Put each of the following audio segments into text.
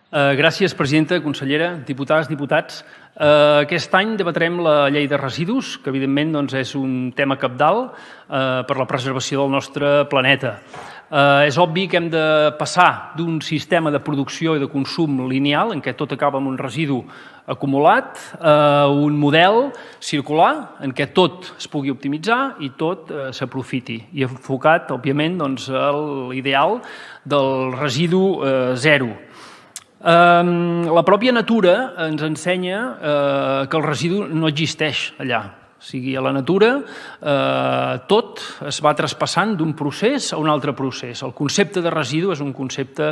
Gràcies, presidenta, consellera, diputades, diputats. Aquest any debatrem la llei de residus, que evidentment és un tema cabdal per la preservació del nostre planeta. És obvi que hem de passar d'un sistema de producció i de consum lineal, en què tot acaba amb un residu acumulat, a un model circular en què tot es pugui optimitzar i tot s'aprofiti, i enfocat, òbviament, a l'ideal del residu zero. La pròpia natura ens ensenya que el residu no existeix allà. O sigui, a la natura tot es va traspassant d'un procés a un altre procés. El concepte de residu és un concepte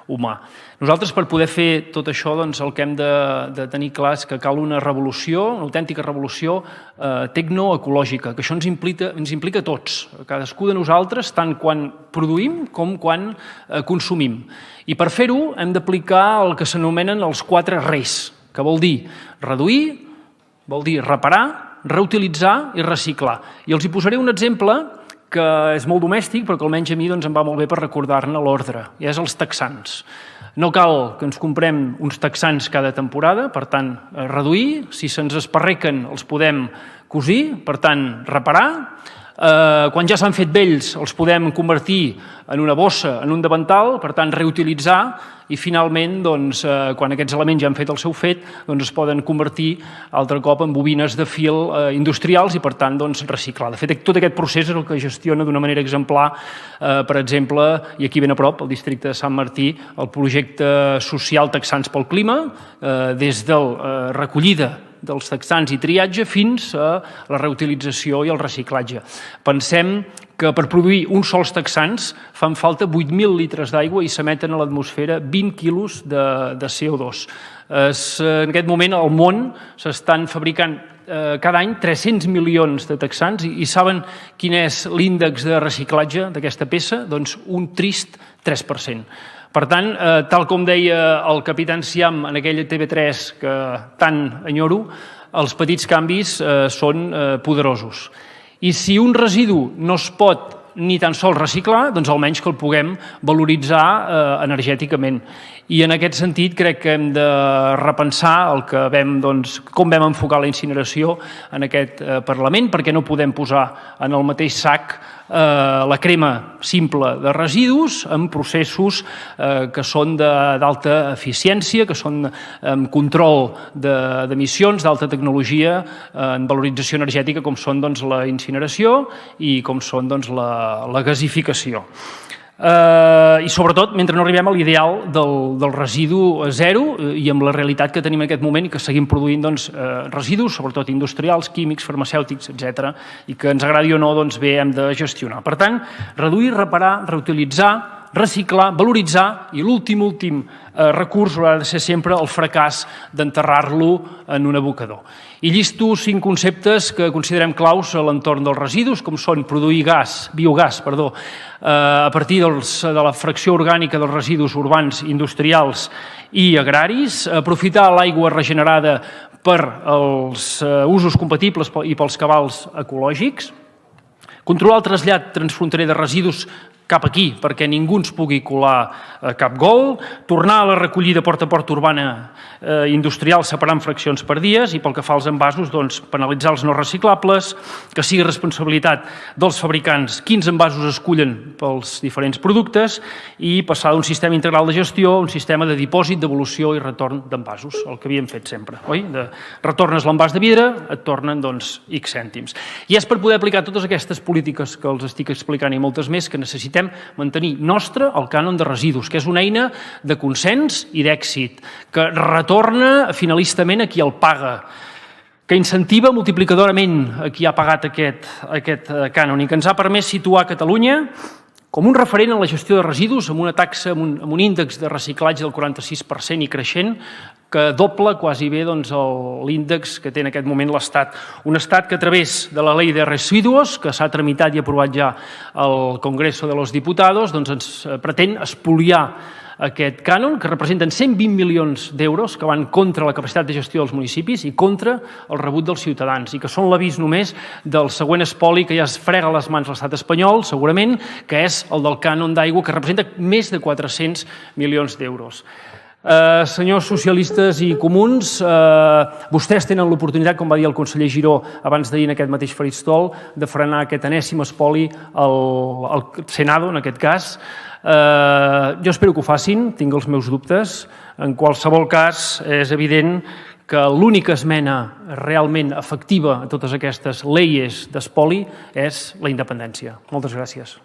humà. Nosaltres, per poder fer tot això, el que hem de tenir clar és que cal una revolució, una autèntica revolució tecnoecològica, que això ens implica a tots, a cadascú de nosaltres, tant quan produïm com quan consumim. I per fer-ho hem d'aplicar el que s'anomenen els 4 RES, que vol dir reduir, vol dir reparar, reutilitzar i reciclar. I els hi posaré un exemple que és molt domèstic, però que almenys a mi em va molt bé per recordar-ne l'ordre, i és els texans. No cal que ens comprem uns texans cada temporada, per tant, reduir. Si se'ns esparrequen, els podem cosir, per tant, reparar. Quan ja s'han fet vells, els podem convertir en una bossa, en un davantal, per tant, reutilitzar, i finalment, quan aquests elements ja han fet el seu fet, es poden convertir altre cop en bobines de fil industrials i, per tant, reciclar. De fet, tot aquest procés és el que gestiona d'una manera exemplar, per exemple, i aquí ben a prop, al districte de Sant Martí, el projecte social Texans pel Clima, des de la recollida dels texans i triatge fins a la reutilització i el reciclatge. Pensem que per produir uns sols texans fan falta 8.000 litres d'aigua i s'emeten a l'atmosfera 20 quilos de CO2. En aquest moment al món s'estan fabricant cada any 300 milions de texans i saben quin és l'índex de reciclatge d'aquesta peça? Doncs un trist 3%. Per tant, tal com deia el capità Enciam en aquell TV3 que tant enyoro, els petits canvis són poderosos. I si un residu no es pot ni tan sols reciclar, doncs almenys que el puguem valoritzar energèticament. I en aquest sentit crec que hem de repensar com vam enfocar la incineració en aquest Parlament, perquè no podem posar en el mateix sac la crema simple de residus amb processos que són d'alta eficiència, que són amb control d'emissions, d'alta tecnologia, en valorització energètica, com són la incineració i com són la gasificació. I sobretot mentre no arribem a l'ideal del residu zero i amb la realitat que tenim en aquest moment i que seguim produint residus, sobretot industrials, químics, farmacèutics, etc., i que ens agradi o no, bé hem de gestionar. Per tant, reduir, reparar, reutilitzar, reciclar, valoritzar i l'últim recurs haurà de ser sempre el fracàs d'enterrar-lo en un abocador. I llisto 5 conceptes que considerem claus a l'entorn dels residus, com són produir biogàs a partir de la fracció orgànica dels residus urbans, industrials i agraris, aprofitar l'aigua regenerada per als usos compatibles i pels cabals ecològics, controlar el trasllat transfronterer de residus cap aquí, perquè ningú ens pugui colar cap gol, tornar a la recollida porta a porta urbana industrial separant fraccions per dies i pel que fa als envasos, penalitzar els no reciclables, que sigui responsabilitat dels fabricants quins envasos escullen pels diferents productes i passar d'un sistema integral de gestió a un sistema de dipòsit, devolució i retorn d'envasos, el que havíem fet sempre. Retornes l'envàs de vidre, et tornen X cèntims. I és per poder aplicar totes aquestes polítiques que els estic explicant i moltes més que necessitem mantenir nostre el cànon de residus, que és una eina de consens i d'èxit, que retorna finalistament a qui el paga, que incentiva multiplicadorament a qui ha pagat aquest cànon i que ens ha permès situar Catalunya com un referent en la gestió de residus amb una taxa, amb un índex de reciclatge del 46% i creixent, que dobla quasi bé l'índex que té en aquest moment l'Estat. Un Estat que a través de la Ley de Residuos, que s'ha tramitat i aprovat ja al Congreso de los Diputados, ens pretén espoliar aquest cànon, que representen 120 milions d'euros que van contra la capacitat de gestió dels municipis i contra el rebut dels ciutadans i que són l'avís només del següent espoli que ja es frega a les mans l'estat espanyol, segurament, que és el del cànon d'aigua, que representa més de 400 milions d'euros. Senyors socialistes i comuns, vostès tenen l'oportunitat, com va dir el conseller Giró abans d'ahir en aquest mateix faristol, de frenar aquest enèsim espoli al Senado, en aquest cas. Jo espero que ho facin, tinc els meus dubtes. En qualsevol cas, és evident que l'única esmena realment efectiva a totes aquestes lleis d'espoli és la independència. Moltes gràcies.